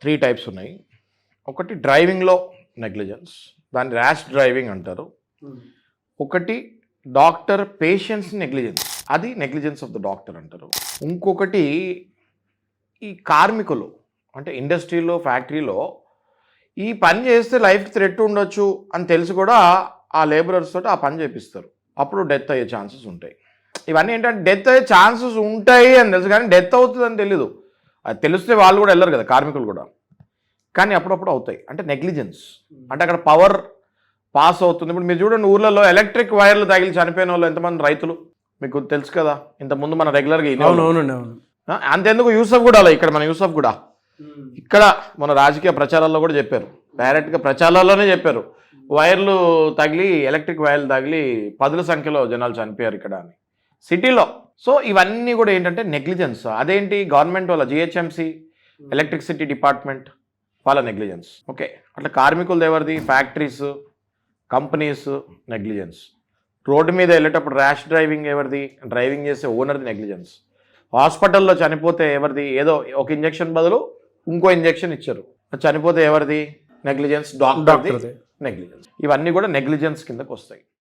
3 types ఉన్నాయి. ఒకటి డ్రైవింగ్లో negligence, దాన్ని ర్యాష్ డ్రైవింగ్ అంటారు. ఒకటి డాక్టర్ పేషెంట్స్ నెగ్లిజెన్స్, అది నెగ్లిజెన్స్ ఆఫ్ ద డాక్టర్ అంటారు. ఇంకొకటి ఈ కార్మికులు, అంటే ఇండస్ట్రీలో ఫ్యాక్టరీలో ఈ పని చేస్తే లైఫ్కి థ్రెట్ ఉండొచ్చు అని తెలిసి కూడా ఆ లేబరర్స్ తోటి ఆ పని చేపిస్తారు. అప్పుడు డెత్ అయ్యే ఛాన్సెస్ ఉంటాయి. ఇవన్నీ ఏంటంటే డెత్ అయ్యే ఛాన్సెస్ ఉంటాయి అని తెలుసు, కానీ డెత్ అవుతుందని తెలీదు. అది తెలిస్తే వాళ్ళు కూడా వెళ్ళరు కదా, కార్మికులు కూడా. కానీ అప్పుడప్పుడు అవుతాయి. అంటే నెగ్లిజెన్స్, అంటే అక్కడ పవర్ పాస్ అవుతుంది. ఇప్పుడు మీరు చూడండి, ఊర్లలో ఎలక్ట్రిక్ వైర్లు తగిలి చనిపోయిన వాళ్ళు ఎంతమంది రైతులు మీకు తెలుసు కదా. ఇంతకుముందు మన రెగ్యులర్గా అంతెందుకు యూసఫ్ కూడా, ఇక్కడ మన యూసఫ్ కూడా ఇక్కడ మన రాజకీయ ప్రచారాల్లో కూడా చెప్పారు, డైరెక్ట్గా ప్రచారాల్లోనే చెప్పారు, వైర్లు తగిలి, ఎలక్ట్రిక్ వైర్లు తగిలి 10ల సంఖ్యలో జనాలు చనిపోయారు ఇక్కడ అని, సిటీలో. సో ఇవన్నీ కూడా ఏంటంటే నెగ్లిజెన్స్. అదేంటి, గవర్నమెంట్ వాళ్ళ జిహెచ్ఎంసి, ఎలక్ట్రిసిటీ డిపార్ట్మెంట్ వాళ్ళ నెగ్లిజెన్స్. ఓకే, అట్లా కార్మికులది ఎవరిది, ఫ్యాక్టరీస్, కంపెనీస్ నెగ్లిజెన్స్. రోడ్డు మీద వెళ్ళేటప్పుడు ర్యాష్ డ్రైవింగ్ ఎవరిది, డ్రైవింగ్ చేసే ఓనర్ది నెగ్లిజెన్స్. హాస్పిటల్లో చనిపోతే ఎవరిది, ఏదో ఒక ఇంజెక్షన్ బదులు ఇంకో ఇంజెక్షన్ ఇచ్చారు, చనిపోతే ఎవరిది నెగ్లిజెన్స్, డాక్టర్ది నెగ్లిజెన్స్. ఇవన్నీ కూడా నెగ్లిజెన్స్ కిందకు వస్తాయి.